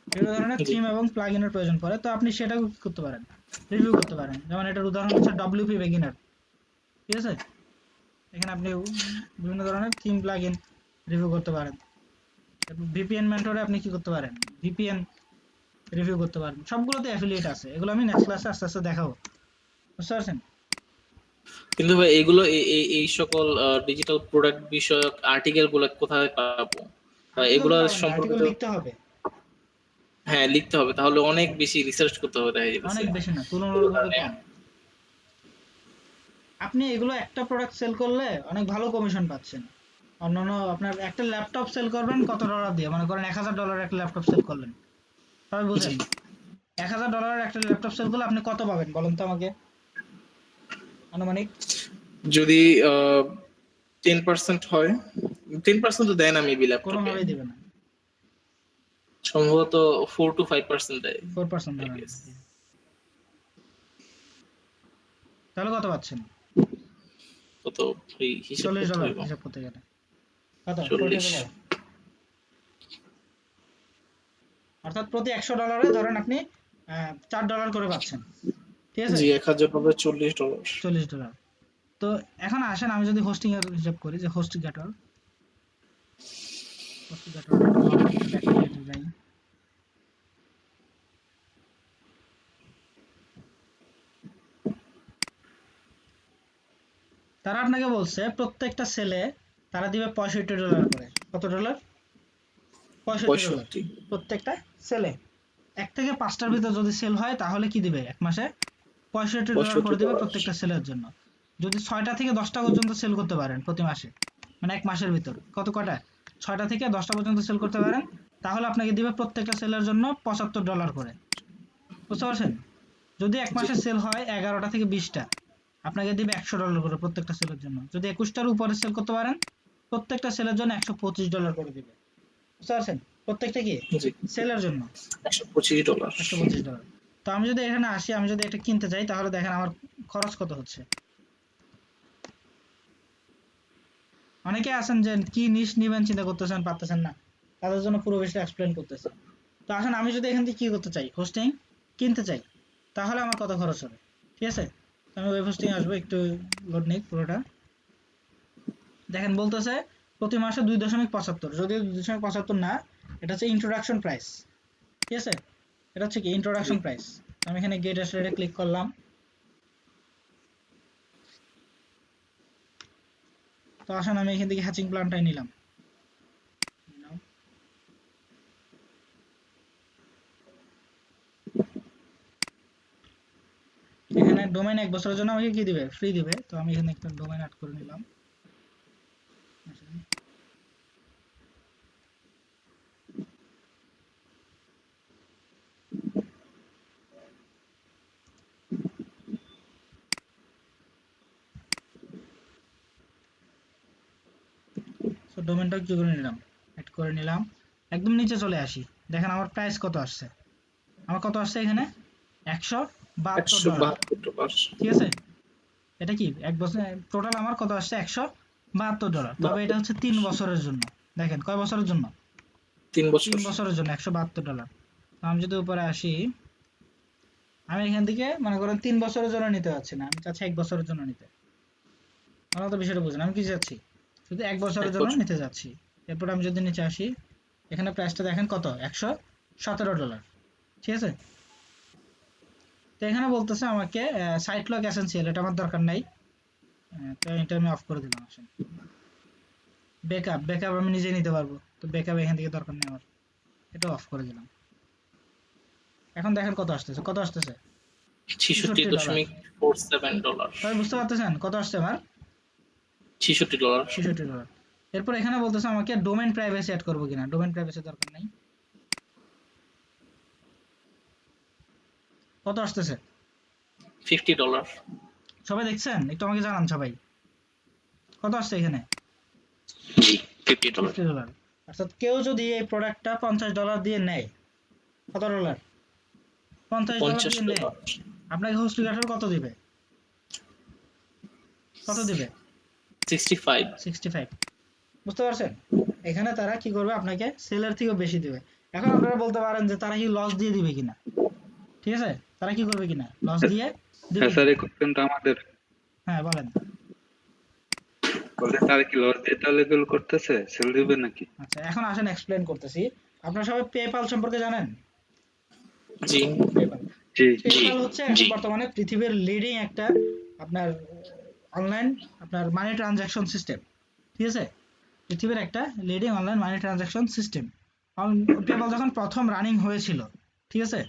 বিভিন্ন ধরনের জি থিম এবং প্লাগইনের প্রয়োজন পড়ে, তো আপনি সেটাও কি করতে পারেন, রিভিউ করতে পারেন। যেমন এটার উদাহরণ হচ্ছে ডব্লিউপি বেগিনার, ঠিক আছে? এখানে আপনি বিভিন্ন ধরনের থিম প্লাগইন রিভিউ করতে পারেন। ভিপিএন মেন্টরে আপনি কি করতে পারেন, ভিপিএন রিভিউ করতে পারেন। সবগুলোতে অ্যাফিলিয়েট আছে, এগুলো আমি নেক্সট ক্লাসে আস্তে আস্তে দেখাবো, বুঝতে পারছেন? কিন্তু ভাই এগুলো এই সকল ডিজিটাল প্রোডাক্ট বিষয়ক আর্টিকেল গুলো কোথায় পাবো বা আর্টিকেল তো এগুলো পাবেন না, সম্পর্কে আর্টিকেল তো লিখতে হবে। হ্যাঁ লিখতে হবে, তাহলে অনেক বেশি রিসার্চ করতে হবে দেখা যাচ্ছে। অনেক বেশি না, তুলনামূলকভাবে কম। আপনি এগুলো একটা প্রোডাক্ট সেল করলে অনেক ভালো কমিশন পাচ্ছেন। অন্যান্য আপনার একটা ল্যাপটপ সেল করবেন কত ডলার দিয়ে, মনে করেন $1000 একটা ল্যাপটপ সেল করলেন, সবাই জি বুঝেন $1000 একটা ল্যাপটপ সেল করলে আপনি কত পাবেন বলেন তো আমাকে, আনুমানিক? যদি 10% হয়, 10% তো দেয় না মেবি ল্যাপটপে, কোনোভাবেই দিবে না, সম্ভবত 4 to 5% দেয় 4% আই ধরেন। গেস। তাহলে কত পাচ্ছেন? কত এই হিসাব করতে $40 হইব। হিসাব করতে গেলে কত, 40। $40। অর্থাৎ প্রতি $100 ধরেন আপনি $4 করে পাচ্ছেন, ঠিক আছে? জি $1000 $40। $40। তো এখন আসেন আমি যদি হোস্টিং এর হিসাব করি, যে হোস্ট গেটর, হোস্ট গেটর একটু ব্যাকলিটে যাই। তারা আপনাকে বলছে প্রত্যেকটা সেলে তারা দিবে $65 করে। কত ডলার? $65 65। প্রত্যেকটা সেলে। 1 থেকে 5টার ভিতর যদি সেল হয় তাহলে কি দিবে, এক মাসে $65 করে দিবে $65। প্রত্যেকটা সেলের জন্য। যদি 6টা থেকে 10টা পর্যন্ত সেল করতে পারেন প্রতি মাসে, মানে এক মাসের ভিতর কত কটা, 6টা থেকে 10টা পর্যন্ত সেল করতে পারেন, তাহলে আপনাকে দিবে প্রত্যেকটা সেলের জন্য $75 করে, বুঝতে পারছেন? যদি এক জি মাসে সেল হয় 11টা থেকে 20টা, আপনাকে দিবে $100 করে প্রত্যেকটা সেলের জন্য। যদি 21টার উপরে সেল করতে পারেন, প্রত্যেকটা সেলের জন্য $125 করে দিবে, বুঝতে পারছেন? প্রত্যেকটা কি জি সেলের জন্য $125। $125। তো আমি যদি এখানে আসি, আমি যদি এটা কিনতে চাই, তাহলে দেখেন আমার খরচ কত হচ্ছে। অনেকে আছেন যে কি নিশ নিবেন চিন্তা করতেছেন, পারতেছেন না, তাদের জন্য পুরো বিষয়টা এক্সপ্লেন করতেছে। তো আসেন আমি যদি এখান থেকে কি করতে চাই, হোস্টিং কিনতে চাই, তাহলে আমার কত খরচ হবে, ঠিক আছে? তো আমি ওয়েব হোস্টিং আসবো, একটু লোড নিক পুরোটা। দেখেন বলতেছে প্রতি মাসে 2.75, যদিও 2.75 না, এটা হচ্ছে ইন্ট্রোডাকশন প্রাইস, ঠিক আছে? এটা হচ্ছে কি জি ইন্ট্রোডাকশন প্রাইস। আমি এখানে গেট স্টার্টে ক্লিক করলাম। তো আসেন আমি এখান থেকে হ্যাচিং প্ল্যানটাই নিলাম। এখানে ডোমেইন 1 বছরের জন্য আমাকে কি দিবে, ফ্রি দিবে। তো আমি এখানে একটা ডোমেইন অ্যাড করে নিলাম। সো ডোমেইনটা কি করে নিলাম, অ্যাড করে নিলাম। একদম নিচে চলে আসি, দেখেন আমার প্রাইস কত আসছে। আমার কত আসছে এখানে, $172, $172। ঠিক আছে? এটা কি এক বছর টোটাল আমার কত আসছে, $172। তবে এটা হচ্ছে 3 বছরের জন্য। দেখেন কয় বছরের জন্য, 3 বছর। 3 বছরের জন্য $172। আমি যদি উপরে আসি, আমি এখান থেকে মনে করেন 3 বছরের জন্য নিতে পারছি না, আমি চাচ্ছি 1 বছরের জন্য নিতে। আমার তো বিষয়টা বুঝুন, আমি কি চাচ্ছি, শুধু 1 বছরের এক জন্য বছর নিতে যাচ্ছি। এরপর আমি যদি নিচে আসি, এখানে প্রাইসটা দেখেন কত, $117, ঠিক আছে? তো এখানে বলতেছে আমাকে সাইট লক এসেনশিয়াল, এটা আমার দরকার নাই। তো এটা আমি অফ করে দিলাম। আসেন ব্যাকআপ, ব্যাকআপ আমি নিজে নিতে পারবো, তো ব্যাকআপ এখান থেকে দরকার নেই আমার, এটা অফ করে দিলাম। এখন দেখেন কত আসতেছে, কত আসতেছে, $63। $66.47। সবাই বুঝতে পারতেছেন কত আসছে আমার, $66। $66। এরপর এখানে বলতেছে আমাকে ডোমেইন প্রাইভেসি অ্যাড করবো কিনা, ডোমেইন প্রাইভেসি দরকার নাই। কত আসতেছে, $50। সবাই দেখছেন, একটু আমাকে জানান সবাই কত আসছে এখানে, জি $50। $50। অর্থাৎ কেউ যদি এই প্রোডাক্টটা $50 দিয়ে নেয়, কত ডলার, $50 দিয়ে নেয়, $50। আপনাকে হোস্টিংটার কত দিবে, কত দিবে, 65। 65। বুঝতে পারছেন? এখানে তারা কি করবে, আপনাকে সেলের থেকেও বেশি দিবে। এখন আপনারা বলতে পারেন যে তারা কি লস দিয়ে দিবে কিনা, ঠিক আছে, তারা কি করবে কিনা, লস দিয়ে দিবে হ্যাঁ স্যার, কিনা? এই কোশ্চেনটা আমাদের। হ্যাঁ বলেন। বলতে তারা কি লস দিয়ে তাহলে এগুলো করতেছে, সেল দিবে নাকি? আচ্ছা এখন আসেন এক্সপ্লেন করতেছি। আপনারা সবাই পেপাল সম্পর্কে জানেন? জি পেপাল, জি। পেপাল হচ্ছে এখন বর্তমানে পৃথিবীর লিডিং একটা আপনার অনলাইন আপনার মানি ট্রানজাকশন সিস্টেম, ঠিক আছে, পৃথিবীর একটা leading online money transaction system. PayPal যখন প্রথম রানিং হয়েছিল, ঠিক আছে,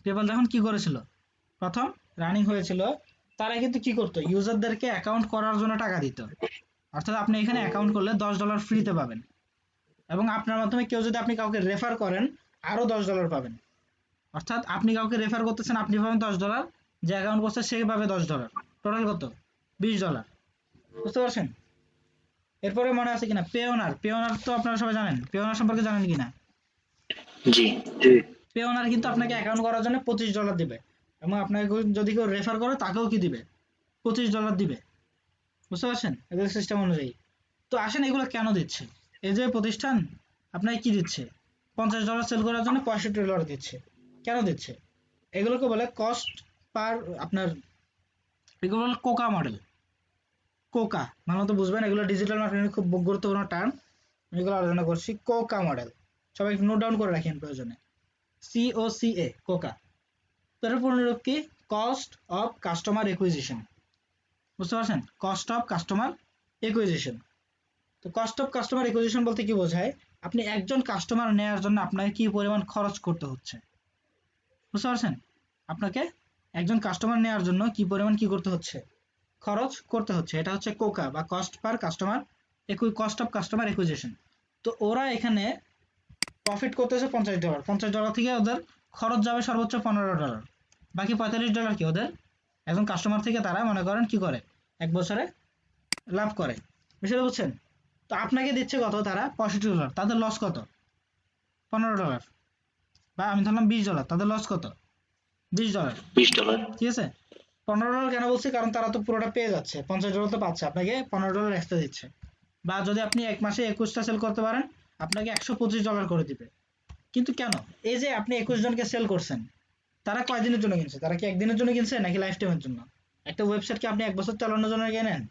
পেপাল যখন কি করেছিল, প্রথম রানিং হয়েছিল, তারা কিন্তু কি করতো, ইউজারদেরকে অ্যাকাউন্ট করার জন্য টাকা দিত। অর্থাৎ আপনি এখানে অ্যাকাউন্ট করলে $10 ফ্রিতে পাবেন, এবং আপনার মাধ্যমে কেউ যদি আপনি কাউকে রেফার করেন আরো $10 পাবেন। অর্থাৎ আপনি কাউকে রেফার করতেছেন, আপনি পাবেন $10, যে অ্যাকাউন্ট করছে সে পাবে $10, টোটাল কত, $20। বুঝতে পারছেন? এরপরে মনে আছে কিনা পেওনার, পেওনার তো আপনারা সবাই জানেন, পেওনার সম্পর্কে জানেন কিনা? জি জি। পেওনার কিন্তু আপনাকে অ্যাকাউন্ট করার জন্য $25 দিবে, এবং আপনাকে যদি কেউ রেফার করে তাকেও কি দিবে, $25 দিবে। বুঝতে পারছেন এদের সিস্টেম অনুযায়ী? তো আসেন এগুলো কেন দিচ্ছে? এই যে প্রতিষ্ঠান আপনাকে কি দিচ্ছে, $50 সেল করার জন্য $65 দিচ্ছে। কেন দিচ্ছে? এগুলোকে বলে কস্ট পার আপনার, এগুলো বলে কোকা মডেল। কোকা ভালো মতো বুঝবেন, এগুলো ডিজিটাল মার্কেটিং খুব গুরুত্বপূর্ণ টার্ম, এগুলো আলোচনা করছি। কোকা মডেল সবাই নোট ডাউন করে রাখেন প্রয়োজনে, COCA, কোকা। তো এটার পূর্ণরূপ কি, কস্ট অফ কাস্টমার একুইজিশন। বুঝতে পারছেন, কস্ট অফ কাস্টমার একুইজিশন। তো কস্ট অফ কাস্টমার একুইজিশন বলতে কি বোঝায়, আপনি একজন কাস্টমার নেওয়ার জন্য আপনাকে কি পরিমাণ খরচ করতে হচ্ছে। বুঝতে পারছেন, আপনাকে একজন কাস্টমার নেওয়ার জন্য কি পরিমাণ কি করতে হচ্ছে, খরচ করতে হচ্ছে। এটা হচ্ছে কোকা বা cost per customer, cost of customer acquisition. তো ওরা এখানে প্রফিট করতেছে $50, $50 থেকে ওদের খরচ যাবে সর্বোচ্চ $15, বাকি $45 কি ওদের একজন কাস্টমার থেকে তারা মনে করেন কি করে, এক বছরে লাভ করে। বিষয়টা বুঝছেন? তো আপনাকে দিচ্ছে কত, তারা $65, তাদের লস কত, $15, বা আমি ধরলাম $20, তাদের লস কত, $20, $20 ঠিক আছে। $15 কেন বলছি, কারণ তারা তো পুরোটা পেয়ে যাচ্ছে, $50 তো পাচ্ছে, আপনাকে $15 এক্সট্রা দিচ্ছে। বা যদি আপনি এক মাসে 21টা সেল করতে পারেন, আপনাকে $125 করে দিবে। কিন্তু কেন, এই যে আপনি 21 জনকে সেল করছেন, তারা কয়দিনের জন্য কিনছে, তারা কি একদিনের জন্য কিনছে নাকি লাইফ টাইমের জন্য? একটা ওয়েবসাইট কি আপনি এক বছর চালানোর জন্য কেনেন?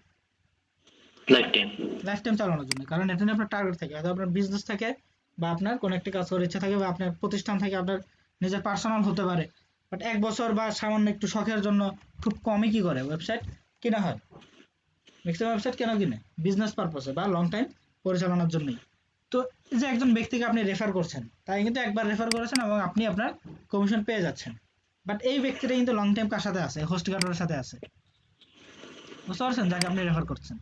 Life time. লাইফ টাইম চালানোর জন্য, কারণ এটা নিয়ে আপনার টার্গেট থাকে, হয়তো আপনার বিজনেস থাকে, বা আপনার কোনো একটা কাজ করার ইচ্ছা থাকে, বা আপনার প্রতিষ্ঠান থাকে, আপনার নিজের পার্সোনাল হতে পারে। বাট এক বছর বা সামান্য একটু শখের জন্য খুব কমই কি করে ওয়েবসাইট কেনা হয়। ম্যাক্সিমাম ওয়েবসাইট কেন কিনে, বিজনেস পারপসে বা লং টাইম পরিচালনার জন্যই। তো এই যে একজন ব্যক্তিকে আপনি রেফার করছেন, তাই কিন্তু একবার রেফার করেছেন এবং আপনি আপনার কমিশন পেয়ে যাচ্ছেন। বাট এই ব্যক্তিটা কিন্তু লং টাইম কার সাথে আছে, হোস্ট গার্ডের সাথে আছে। বুঝতে পারছেন, যাকে আপনি রেফার করছেন।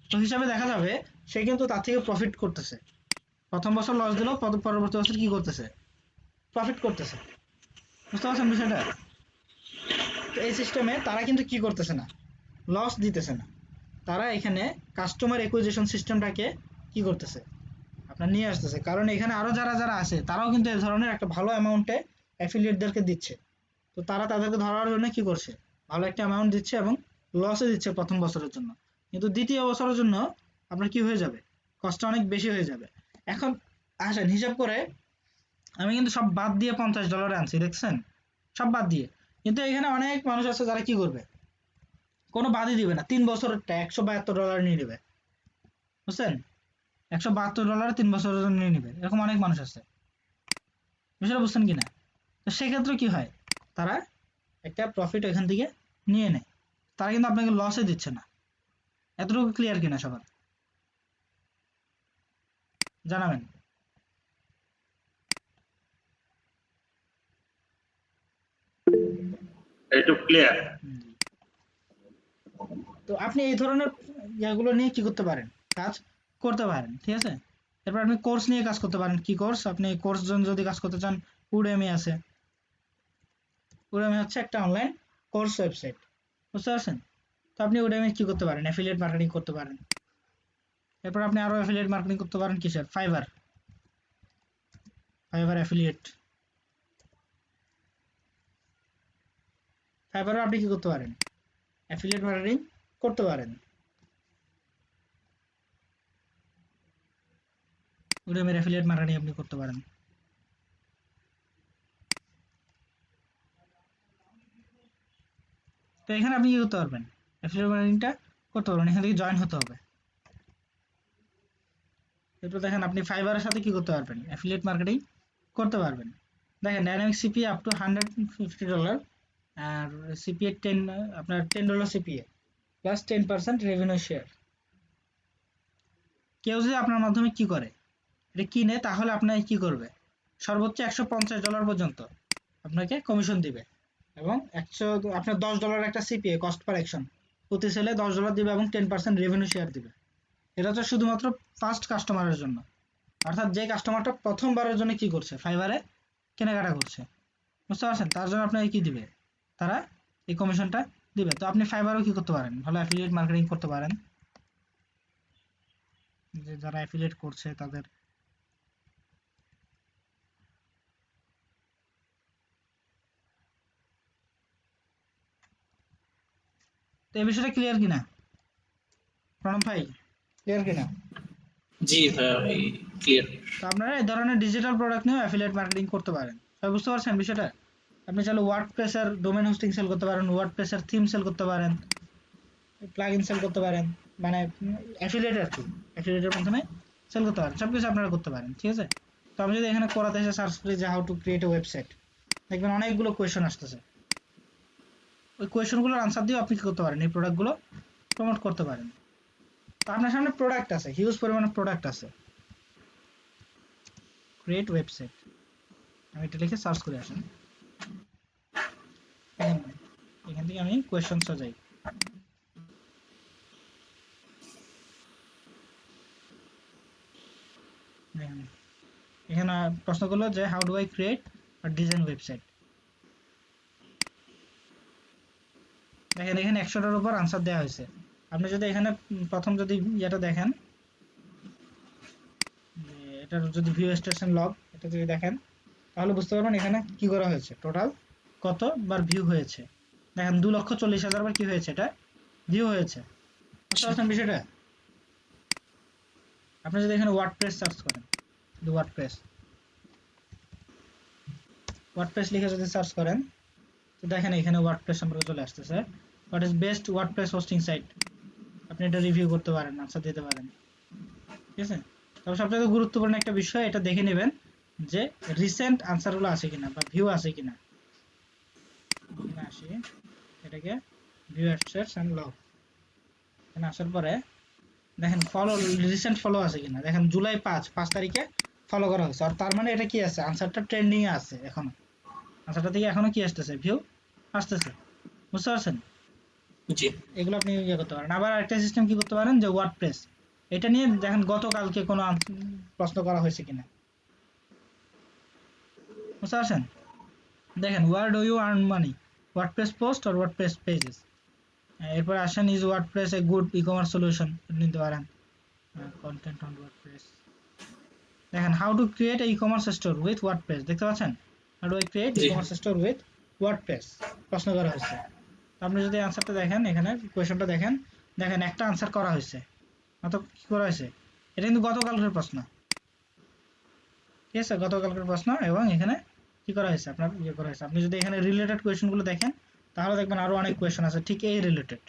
তো হিসাবে দেখা যাবে সে কিন্তু তার থেকে প্রফিট করতেছে। প্রথম বছর লস দিলেও পরবর্তী বছর কি করতেছে, প্রফিট করতেছে। বুঝতে পারছেন বিষয়টা? তো এই সিস্টেমে তারা কিন্তু কি করতেছে না, লস দিতেছে না। তারা এখানে কাস্টমার একুইজিশন সিস্টেমটাকে কি করতেছে, আপনার নিয়ে আসতেছে। কারণ এখানে আরো যারা যারা আছে তারাও কিন্তু এই ধরনের একটা ভালো অ্যামাউন্টে অ্যাফিলিয়েটদেরকে দিচ্ছে। তো তারা তাদেরকে ধরার জন্য কি করছে, ভালো একটা অ্যামাউন্ট দিচ্ছে এবং লসে দিচ্ছে প্রথম বছরের জন্য। কিন্তু দ্বিতীয় বছরের জন্য আপনার কি হয়ে যাবে, কষ্টটা অনেক বেশি হয়ে যাবে। এখন আসেন হিসাব করে, আমি কিন্তু সব বাদ দিয়ে $50 আনছি, দেখছেন, সব বাদ দিয়ে। কিন্তু এখানে অনেক মানুষ আছে যারা কি করবে, কোনো বাদই দিবে না, 3 বছরেরটা $172 নিয়ে নেবে। বুঝছেন, $172 3 বছরের জন্য নিয়ে নেবে, এরকম অনেক মানুষ আছে। বিষয়টা বুঝছেন কিনা? তো সেক্ষেত্রে কি হয়, তারা একটা প্রফিট এখান থেকে নিয়ে নেয়, তারা কিন্তু আপনাকে লসে দিচ্ছে না। এতটুকু ক্লিয়ার কিনা সবার, জানাবেন। একটু ক্লিয়ার। জি। তো আপনি এই ধরনের ইয়েগুলো নিয়ে কি করতে পারেন, কাজ করতে পারেন, ঠিক আছে। এরপর আপনি কোর্স নিয়ে কাজ করতে পারেন। কি কোর্স, আপনি কোর্স যদি কাজ করতে চান, উডেমি আছে। উডেমি হচ্ছে একটা অনলাইন কোর্স ওয়েবসাইট, বুঝতে পারছেন। তো আপনি উডেমি কি করতে পারেন, অ্যাফিলিয়েট মার্কেটিং করতে পারেন। এরপর আপনি আরো অ্যাফিলিয়েট মার্কেটিং করতে পারেন কিসের, ফাইবার, ফাইবার অ্যাফিলিয়েট। ফাইবারও আপনি কি করতে পারেন, অ্যাফিলিয়েট মার্কেটিং করতে পারেন। উডেমির অ্যাফিলিয়েট মার্কেটিং আপনি করতে পারেন। তো এখানে আপনি কি করতে পারবেন, অ্যাফিলিয়েট মার্কেটিংটা করতে পারবেন, এখান থেকে জয়েন হতে হবে। এরপর দেখেন আপনি ফাইবারের সাথে কি করতে পারবেন, অ্যাফিলিয়েট মার্কেটিং করতে পারবেন। দেখেন ডাইনামিক সিপিএ আপ টু $150 আর সিপিএ 10, আপনার $10 সিপিএ প্লাস 10% রেভিনিউ শেয়ার। কেউ যদি আপনার মাধ্যমে কি করে, এটা কিনে, তাহলে আপনাকে কি করবে, সর্বোচ্চ $150 পর্যন্ত আপনাকে কমিশন দিবে, এবং আপনার $10 একটা সিপিএ কস্ট পার অ্যাকশন, প্রতি সেলে $10 দিবে এবং 10% রেভিনিউ শেয়ার দিবে। এটা হচ্ছে শুধুমাত্র ফার্স্ট কাস্টমারের জন্য, অর্থাৎ যে কাস্টমারটা প্রথমবারের জন্য কি করছে, ফাইবারে কেনাকাটা করছে, বুঝতে পারছেন, তার জন্য আপনাকে কি দিবে, তারা এই কমিশনটা দিবে। তো আপনি ফাইবারও কি করতে পারেন, ভালো অ্যাফিলিয়েট মার্কেটিং করতে পারেন, যে যারা অ্যাফিলিয়েট করছে তাদের। তো এই বিষয়টা ক্লিয়ার কিনা প্রণব ভাই, ক্লিয়ার কিনা? জি ভাইয়া, ক্লিয়ার। তো আপনারা এই ধরনের ডিজিটাল প্রোডাক্ট নিয়েও অ্যাফিলিয়েট মার্কেটিং করতে পারেন, সবাই বুঝতে পারছেন বিষয়টা? আপনি চাইলে ওয়ার্ডপ্রেসের ডোমেন হোস্টিং সেল করতে পারেন, ওয়ার্ডপ্রেসের থিম সেল করতে পারেন, প্লাগইন সেল করতে পারেন, মানে অ্যাফিলিয়েট আর কি, অ্যাফিলিয়েটের মাধ্যমে সেল করতে পারেন, সব কিছু আপনারা করতে পারেন, ঠিক আছে? তো আমি যদি এখানে করাতে এসে সার্চ করি যে how to create a website, দেখবেন অনেকগুলো কোয়েশন আসতেছে। ওই কোয়েশনগুলোর আনসার দিয়ে আপনি কি করতে পারেন, এই প্রোডাক্টগুলো প্রমোট করতে পারেন। তো আপনার সামনে প্রোডাক্ট আছে, হিউজ পরিমাণে প্রোডাক্ট আছে, ক্রিয়েট ওয়েবসাইট, আমি এটা লিখে সার্চ করে আসেন। এখান থেকে আমি কোয়েশনসে যাই। দেখেন এখানে প্রশ্ন করলো যে হাউ ডু আই ক্রিয়েট আর ডিজাইন ওয়েবসাইট। দেখেন এখানে 100টার উপর আনসার দেওয়া হয়েছে। আপনি যদি এখানে প্রথম যদি এটা দেখেন, এটার যদি ভিউ স্টেশন লগ এটা যদি দেখেন, তাহলে বুঝতে পারবেন এখানে কি করা হয়েছে, টোটাল কতবার ভিউ হয়েছে। দেখেন 2,40,000 বার কি হয়েছে, এটা ভিউ হয়েছে, বুঝতে পারছেন বিষয়টা? আপনি যদি এখানে ওয়ার্ডপ্রেস সার্চ করেন, ওয়ার্ডপ্রেস লিখে যদি সার্চ করেন, তো দেখেন এখানে ওয়ার্ডপ্রেস সম্পর্কে চলে আসতেছে, what is best WordPress hosting site, আপনি এটা রিভিউ করতে পারেন, আনসার দিতে পারেন, ঠিক আছে? তবে সবচেয়ে গুরুত্বপূর্ণ একটা বিষয়, এটা দেখে নেবেন যে রিসেন্ট আনসারগুলো আছে কিনা বা ভিউ আছে কিনা। এখানে আসি, এটাকে ভিউ অ্যাডসেটস এন্ড লগ, এখানে আসার পরে দেখেন ফলো, রিসেন্ট ফলো আছে কিনা, দেখেন জুলাই 5 তারিখে ফলো করা হয়েছে, আর তার মানে এটা কি আছে, আনসারটা ট্রেন্ডিং এ আছে, এখনো আনসারটা থেকে এখনো কি আসতেছে, ভিউ আসতেছে, বুঝতে পারছেন? জি এগুলো আপনি ইয়ে করতে পারেন। আবার আরেকটা সিস্টেম কি করতে পারেন, যে ওয়ার্ডপ্রেস, এটা নিয়ে দেখেন গতকালকে কোনো প্রশ্ন করা হয়েছে কিনা, বুঝতে পারছেন? দেখেন where do you earn money, WordPress post আর ওয়ার্ডপ্রেস পেজেস। এরপর আসেন is WordPress a good e commerce solution, নিতে পারেন কন্টেন্ট অন ওয়ার্ডপ্রেস। দেখেন how to create e commerce store with WordPress, দেখতে পাচ্ছেন, how do I create e G commerce store with WordPress প্রশ্ন করা হয়েছে। আপনি যদি আনসারটা দেখেন, এখানে কোয়েশনটা দেখেন, দেখেন একটা আনসার করা হয়েছে, মাত্র কি করা হয়েছে, এটা কিন্তু গতকালকের প্রশ্ন, ঠিক আছে, গতকালকের প্রশ্ন, এবং এখানে কি করা হয়েছে, আপনার ইয়ে করা হয়েছে। আপনি যদি এখানে রিলেটেড কোয়েশনগুলো দেখেন, তাহলে দেখবেন আরো অনেক কোয়েশন আছে ঠিক এই রিলেটেড।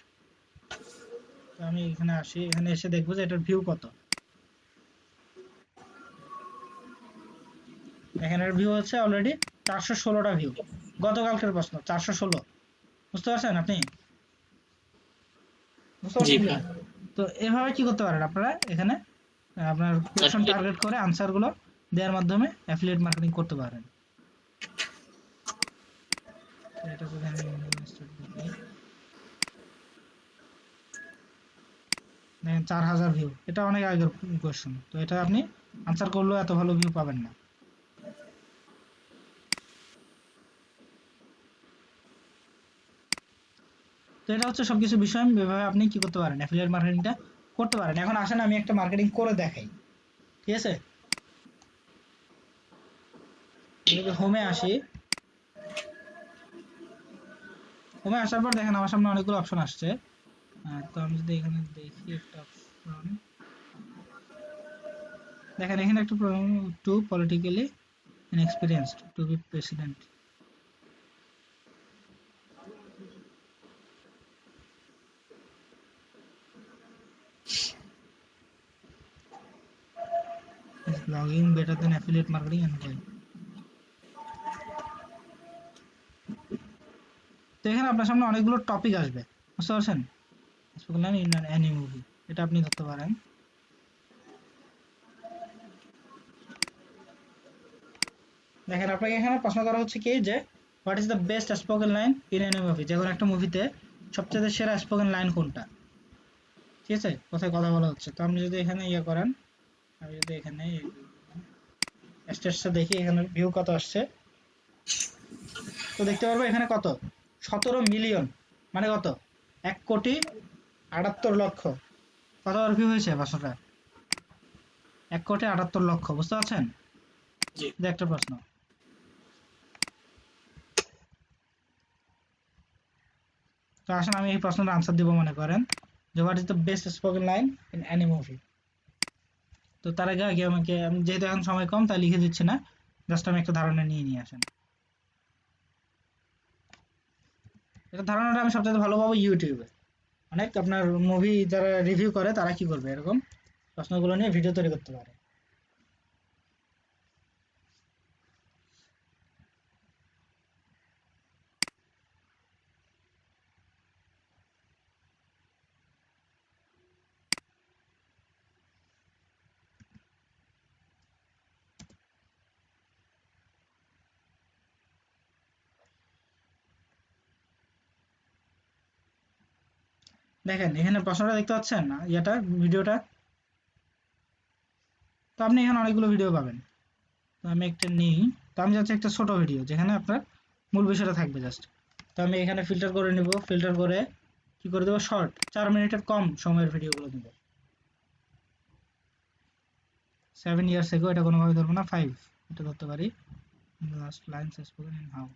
তো আমি এখানে আসি, এখানে এসে দেখবো যে এটার ভিউ কত। দেখেন এর ভিউ হচ্ছে অলরেডি 416টা ভিউ, গতকালকের প্রশ্ন 416, বুঝতে পারছেন আপনি? বুঝতে জি পারছেন ভাই। কিনা? তো এভাবে কি করতে পারেন আপনারা, এখানে আপনার কোয়েশন টার্গেট করে আনসার গুলো দেওয়ার মাধ্যমে অ্যাফিলিয়েট মার্কেটিং করতে পারেন। তো এটা যদি আমি start করি, দেখেন 4,000 ভিউ, এটা অনেক আগের কোয়েশন, তো এটা আপনি আনসার করলেও এত ভালো ভিউ পাবেন না। তো এটা হচ্ছে সবকিছু বিষয়, এভাবে আপনি কি করতে পারেন, অ্যাফিলিয়েট মার্কেটিংটা করতে পারেন। এখন আসেন আমি একটা মার্কেটিং করে দেখাই, ঠিক আছে? যদি হোমে আসি, হোমে আসার পর দেখেন আমার সামনে অনেকগুলো অপশন আসছে। তো আমি যদি এখানে দেখি একটা অপশন, দেখেন এখানে একটা too politically inexperienced to be president. Blogging better than affiliate marketing and ভাই। তো এখানে আপনার সামনে অনেকগুলো টপিক আসবে, বুঝতে পারছেন? Spoken line in Annie movie, এটা আপনি ধরতে পারেন। দেখেন আপনাকে এখানে প্রশ্ন করা হচ্ছে কি যে what is the best spoken line in Annie movie, যে কোনো একটা মুভিতে সবচেয়ে সেরা স্পোকেন লাইন কোনটা, ঠিক আছে, কোথায় কথা বলা হচ্ছে। তো আপনি যদি এখানে ইয়ে করেন, আমি যদি এখানে স্ট্যাটাসটা দেখি এখানে ভিউ কত আসছে, তো দেখতে পারবো এখানে কত 17 মিলিয়ন, মানে কত 1,78,00,000 কতবার ভিউ হয়েছে প্রশ্নটা, 1,78,00,000, বুঝতে পারছেন? জি। যে একটা প্রশ্ন। তো আসেন আমি এই প্রশ্নের আনসার দিব, মনে করেন যে what is the best spoken line in Annie movie. তো তার আগে আগে আমাকে, আমি যেহেতু এখন সময় কম তাই লিখে দিচ্ছি না, জাস্ট আমি একটা ধারণা নিয়ে আসেন। এটা ধারণাটা আমি সবচেয়ে ভালো পাবো ইউটিউবে। অনেক আপনার মুভি যারা রিভিউ করে তারা কি করবে, এরকম প্রশ্নগুলো নিয়ে ভিডিও তৈরি করতে পারে। দেখেন এখানে প্রশ্নটা দেখতে পাচ্ছেন না, ইয়েটা ভিডিওটা, তো আপনি এখানে অনেকগুলো ভিডিও পাবেন। তো আমি একটা নিই, তো আমি যাচ্ছি একটা ছোট ভিডিও যেখানে আপনার মূল বিষয়টা থাকবে জাস্ট। তো আমি এখানে ফিল্টার করে নিব, ফিল্টার করে কি করে দেবো, শর্ট 4 মিনিটের কম সময়ের ভিডিওগুলো দেবো। 7 years ago, এটা কোনোভাবে ধরবো না, 5 এটা ধরতে পারি। Last line spoken in how.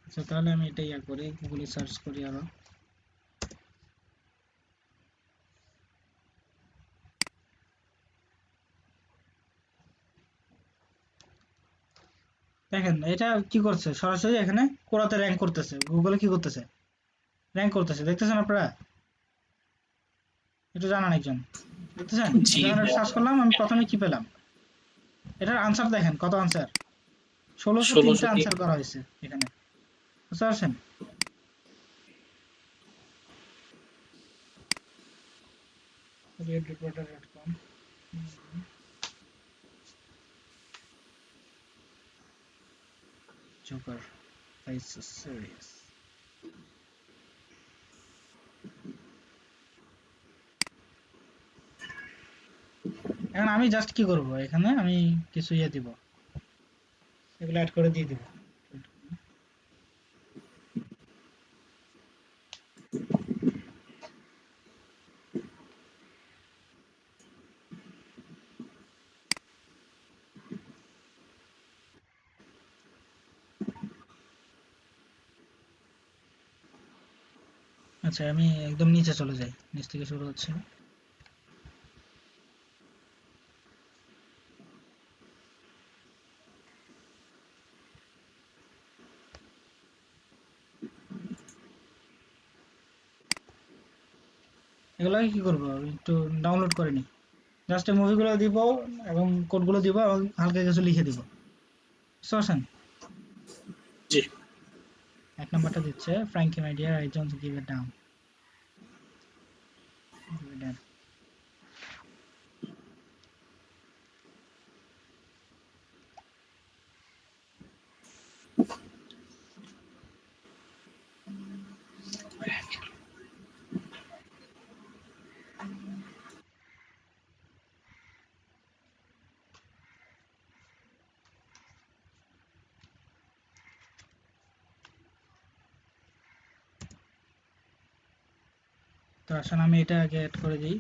আচ্ছা তাহলে আমি এটা ইয়া করি, গুগলে সার্চ করি আরো। দেখেন এটা কি করছে, সরাসরি এখানে কোরাতে র্যাঙ্ক করতেছে, গুগলে কি করতেছে, র্যাঙ্ক করতেছে, দেখতেছেন আপনারা? একটু জানান একজন, দেখতেছেন? জি আমি যখন ভাইয়া। সার্চ করলাম আমি প্রথমে কি পেলাম, এটার আনসার দেখেন কত আনসার, 1603টা 1603। আনসার করা হয়েছে এখানে, বুঝতে পারছেন? redreporter.com Joker Faces Series। এখন আমি জাস্ট কি করব, এখানে আমি কিছু ইয়ে দিব, এগুলো অ্যাড করে দিয়ে দিব। আচ্ছা আমি একদম নিচে চলে যাই, নিচ থেকে শুরু হচ্ছে। এগুলোকে কি করবো, আমি একটু ডাউনলোড করে নিই, জাস্ট এই মুভিগুলো দিব এবং কোডগুলো দিব এবং হালকা কিছু লিখে দিব, বুঝতে পারছেন? জি। 1 নম্বরটা দিচ্ছে Frenkie my dear I don't give it down. তো আসলে আমি এটা আগে অ্যাড করে দিই।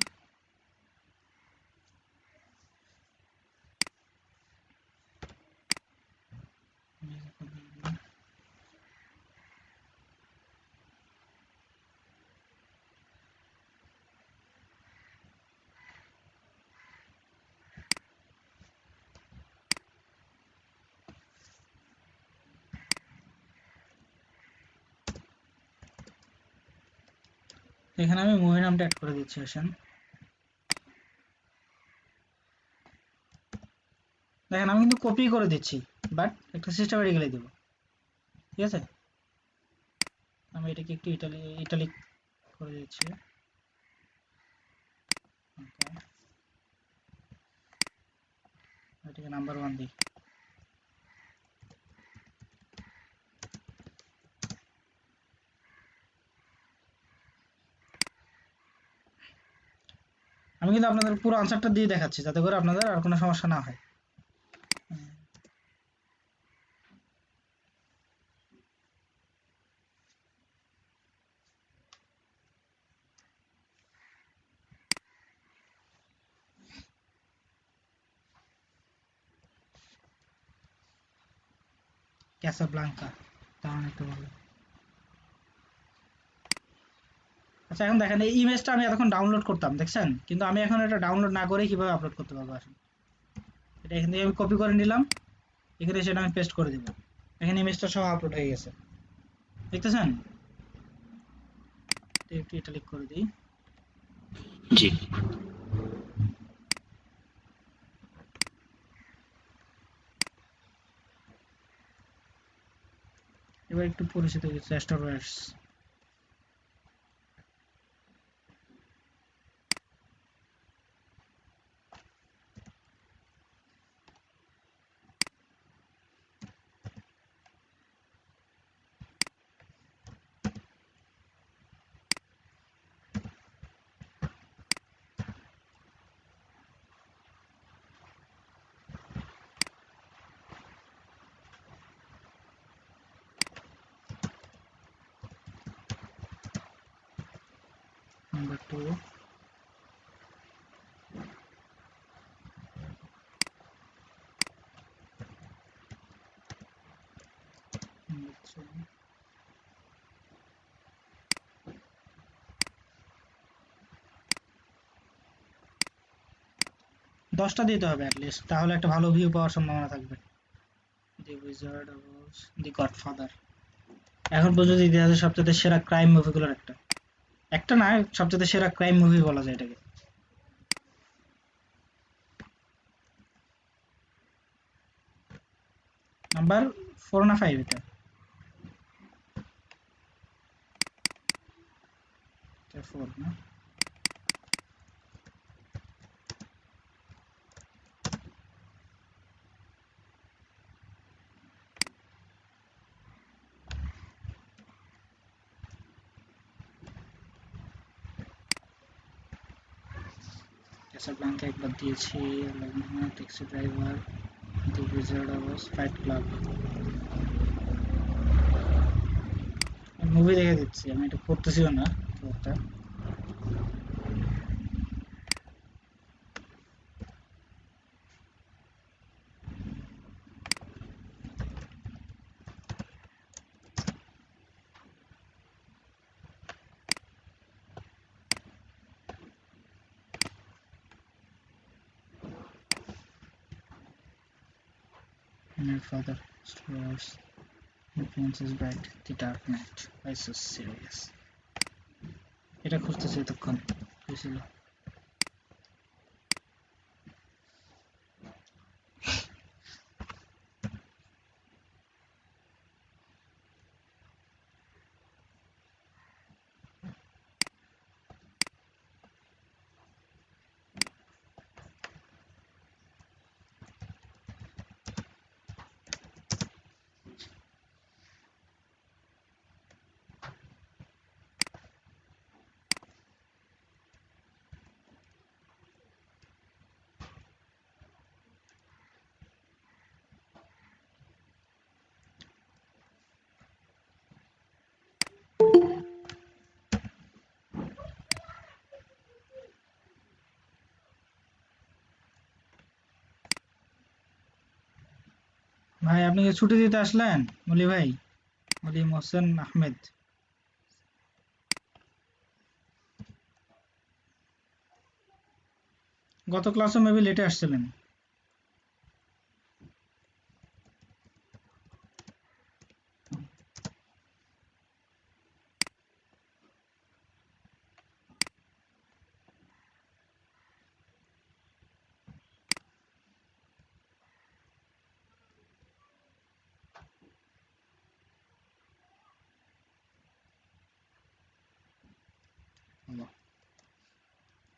এখানে আমি মুভি নামটা অ্যাড করে দিচ্ছি। আসেন দেখেন আমি কিন্তু কপি করে দিচ্ছি, বাট একটা সিস্টেমেটিক্যালি দেবো, ঠিক আছে। আমি এটাকে একটু ইটালিক করে দিচ্ছি। Okay, এটাকে নাম্বার 1 দিই। আমি কিন্তু আপনাদের পুরো আনসারটা দিয়ে দেখাচ্ছি যাতে করে আপনাদের আর কোনো সমস্যা না হয়। ক্যাসাব্লাঙ্কা, তার একটু ভালো। আচ্ছা এখন দেখেন এই ইমেজটা আমি এতক্ষণ ডাউনলোড করতাম দেখছেন, কিন্তু আমি এখন এটা ডাউনলোড না করে কিভাবে আপলোড করতে পারবো। আসেন এটা এখান থেকে আমি কপি করে নিলাম, এখানে সেটা আমি পেস্ট করে দিব। এখানে ইমেজটা সহ আপলোড হয়ে গেছে, দেখতেছেন। একটু ইটালিক করে দিই। জি। এবার একটু পরিচিত চেষ্টা করে। 2 10টা দিতে হবে অ্যাটলিস্ট, তাহলে একটা ভালো ভিউ পাওয়ার সম্ভাবনা থাকবে। দি উইজার্ড অফ দি গডফাদার এখন পর্যন্ত ইতিহাসের সবচেয়ে সেরা ক্রাইম মুভিগুলোর একটা, একটা না, সবচেয়ে সেরা ক্রাইম মুভি বলা যায় এটাকে। নাম্বার 4 না 5 এটা? 4 না? ক্যাসাব্লাঙ্কা একবার দিয়েছি, taxi driver, the wizard of fight club. Movie দেখে দিচ্ছি, আমি এটা করতেছিও না খুব একটা। My father stars the Princess Bride, The Dark Knight. Why so serious? এটা খুঁজতেছি এতক্ষণ, হয়েছিল। ভাই আপনি কি ছুটি দিতে আসলেন মলি ভাই? মলি মোহসেন আহমেদ। গত ক্লাসে মেবি লেটে আসছিলেন।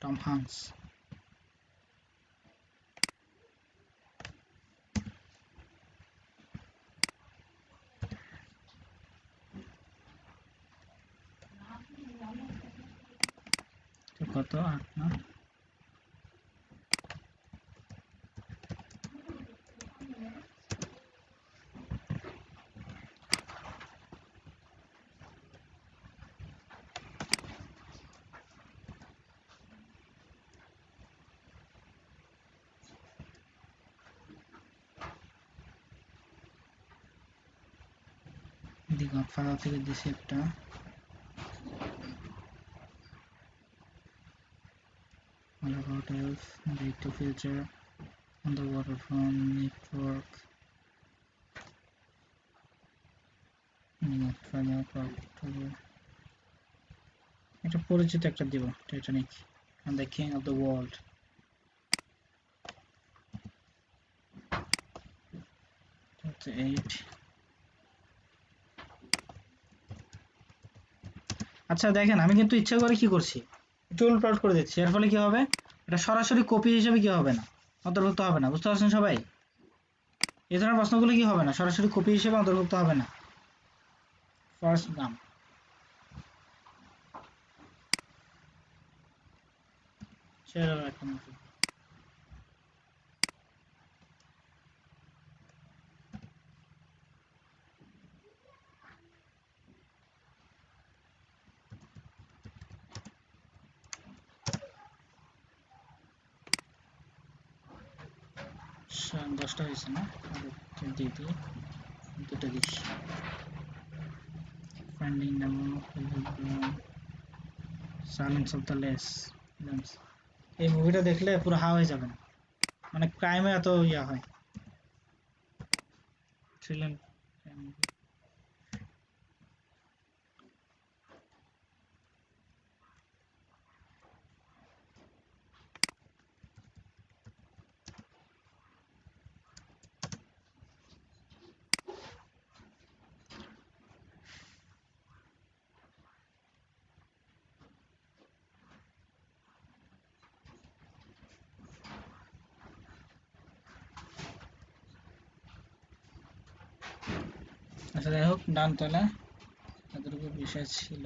Tom Hanks. কত 8 না? দি গডফাদার থেকে দিছি একটা। All about Elf, Back to Future, On the Waterfront, Network, October. এটা পরিচিত একটা দিব, Titanic, and the King of the World. That's 8. আচ্ছা দেখেন আমি কিন্তু ইচ্ছা করে কি করছি, একটু উল্টাপাল্টা করে দিচ্ছি, এর ফলে কি হবে, এটা সরাসরি কপি হিসেবে কি হবে না, অন্তর্ভুক্ত হবে না। বুঝতে পারছেন সবাই? এই ধরনের প্রশ্নগুলো কি হবে না, সরাসরি কপি হিসেবে অন্তর্ভুক্ত হবে না। ফার্স্ট নাম সেটা একটা মতো। দশটা হয়েছে না, দিয়ে দিই, দুটো দিস। Finding Nemo, silence of the lambs. এই মুভিটা দেখলে পুরো হা হয়ে যাবেন, মানে ক্রাইমে এত ইয়া হয়, থ্রিলার। আচ্ছা যাই হোক, ডান, তাহলে এতটুকু বিষয় ছিল।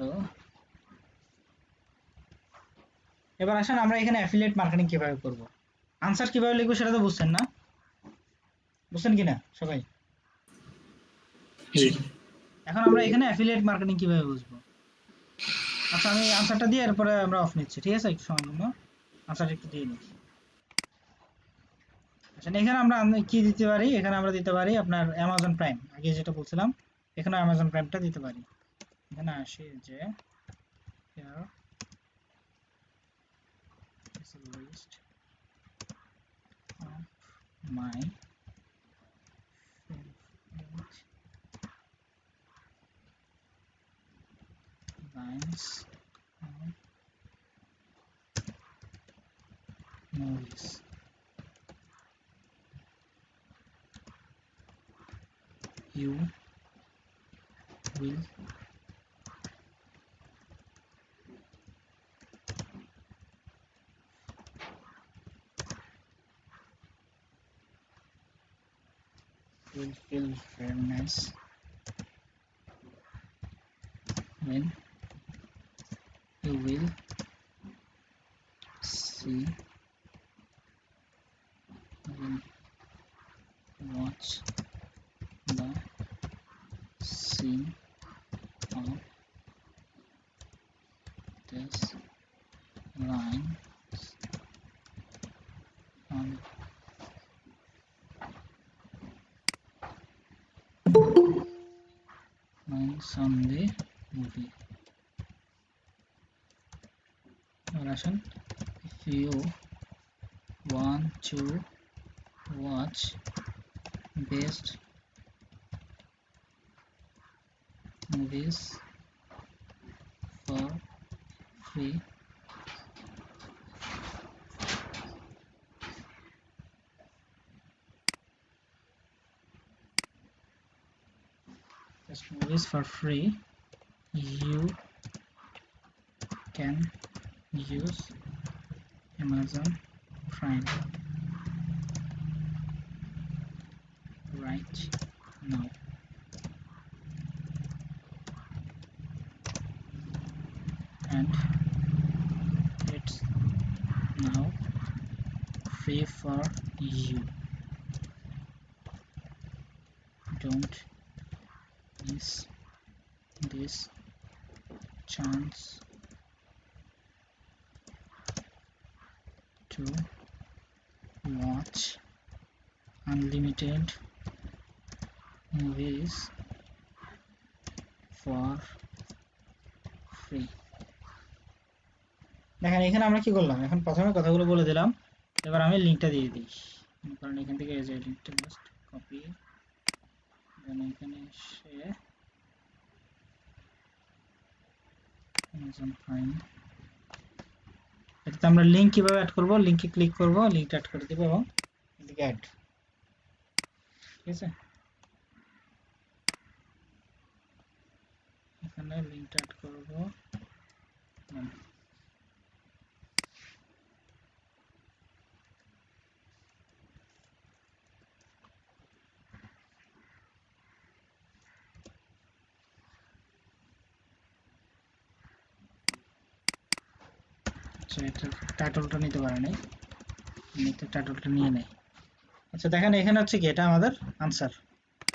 এবার আসেন আমরা এখানে অ্যাফিলিয়েট মার্কেটিং কিভাবে করব, আনসার কিভাবে লিখবো সেটা তো বুঝছেন না? বুঝছেন কিনা সবাই? জি। এখন আমরা এখানে অ্যাফিলিয়েট মার্কেটিং কিভাবে বুঝবো। আচ্ছা আমি আনসারটা দিয়ে এরপরে আমরা অফ নিচ্ছি, ঠিক আছে? একটু সময় জন্য আনসারটা একটু দিয়ে নিই। আচ্ছা এখানে আমরা কি দিতে পারি, এখানে আমরা দিতে পারি আপনার অ্যামাজন প্রাইম, আগে যেটা বলছিলাম, এখানে অ্যামাজন প্রাইমটা দিতে পারি। এখানে আসি যে here is a list of my favorite lines of movies. You will feel very nice when you will see will watch the scene of this line on links on the movie. If you want to watch best movies for free, you can use Amazon Prime right now. And it's now free for you. Don't miss this chance to watch unlimited movies for free. দেখেন এখানে আমরা কি করলাম, এখন প্রথমে কথাগুলো বলে দিলাম, এবার আমি লিংকটা দিয়ে দিই, কারণ এখান থেকে এই যে লিংকটা জাস্ট কপি, দেন এখানে এসে Amazon Prime, এটাতে আমরা লিংক কিভাবে অ্যাড করব, লিংকে ক্লিক করব, লিংকটা অ্যাড করে দেব এবং এদিকে অ্যাড, ঠিক আছে, এখানে লিংকটা অ্যাড করব, আচ্ছা এটা টাইটেলটা নিতে পারে নাই, নিতে টাইটেলটা নিয়ে নেই। আচ্ছা দেখেন এখানে হচ্ছে কি এটা আমাদের আনসার,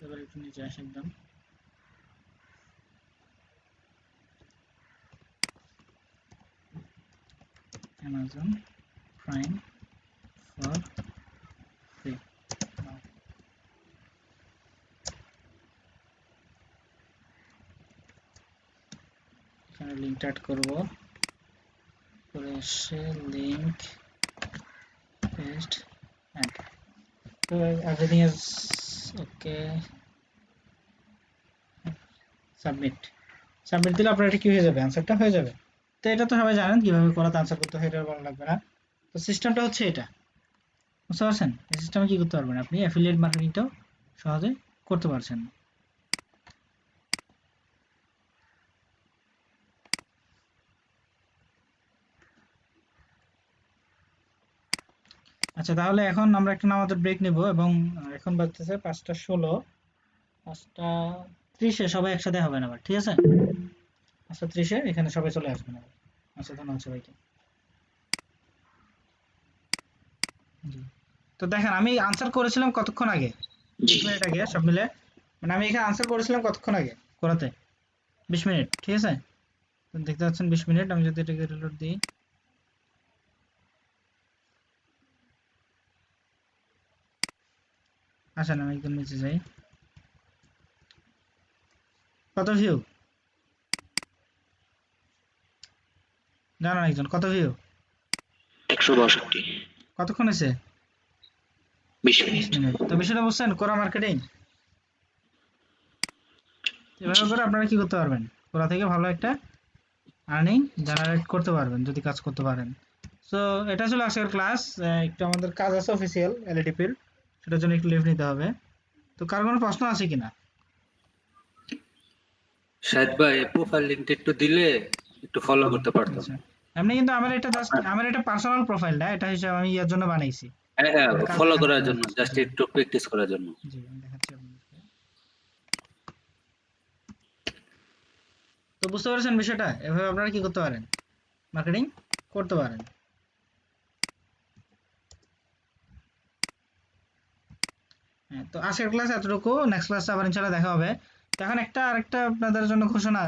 এবার একটু নিচে আসি একদম, Amazon Prime for free. এখানে লিংক অ্যাড করব, করে এসে লিংক পেস্ট অ্যাড, তো এভরিথিং ইজ ওকে, সাবমিট দিলে আপনার এটা কি হয়ে যাবে, আনসারটা হয়ে যাবে। তো এটা তো সবাই জানেন কিভাবে করাতে আনসার করতে হয়, এটা ভালো লাগবে না। তো সিস্টেমটা হচ্ছে এটা, বুঝতে পারছেন, এই সিস্টেমে কি করতে পারবেন আপনি, অ্যাফিলিয়েট মার্কেটিংটাও সহজে করতে পারছেন। আচ্ছা তাহলে এখন আমরা একটা আমাদের ব্রেক নেব, এবং এখন বাজতেছে 5:16, 5:30 সবাই একসাথে হবেন আবার, ঠিক আছে, 5:30 এখানে সবাই চলে আসবেন আবার। আচ্ছা ধন্যবাদ সবাইকে। তো দেখেন আমি আনসার করেছিলাম কতক্ষণ আগে, 20 মিনিট আগে সব মিলে, মানে আমি এখানে আনসার করেছিলাম কতক্ষণ আগে করাতে, 20 মিনিট, ঠিক আছে, তো দেখতে পাচ্ছেন 20 মিনিট। আমি যদি এটাকে রিলোড দিই, আসেন আমি একদম নিচে যাই, কত ভিউ জানান একজন, কত ভিউ, 162, কতক্ষণ হয়েছে, 20 মিনিট। তো বিষয়টা বুঝছেন, কোরা মার্কেটিং এভাবে করে আপনারা কি করতে পারবেন, কোরা থেকে ভালো একটা আর্নিং জেনারেট করতে পারবেন যদি কাজ করতে পারেন। সো এটা ছিল আজকের ক্লাস, একটু আমাদের কাজ আছে অফিসিয়াল এলএডিপির, সেটার জন্য একটু লিভ নিতে হবে। তো কার কোনো প্রশ্ন আছে কিনা? শাহিদ ভাই প্রোফাইল লিংকটা একটু দিলে একটু ফলো করতে পারতাম। আচ্ছা এমনি কিন্তু আমার এটা জাস্ট আমার এটা পার্সোনাল প্রোফাইল না, এটা হিসাবে আমি ইয়ার জন্য বানাইছি, হ্যাঁ ফলো করার জন্য, জাস্ট একটু প্র্যাকটিস করার জন্য। জি আমি দেখাচ্ছি আপনাদেরকে। তো বুঝতে পারছেন বিষয়টা, এভাবে আপনারা কি করতে পারেন, মার্কেটিং করতে পারেন। হ্যাঁ তো আজকের ক্লাস এতটুকু, নেক্সট ক্লাসে আবার ইনশাআল্লাহ দেখা হবে। তো এখন আরেকটা আপনাদের জন্য ঘোষণা,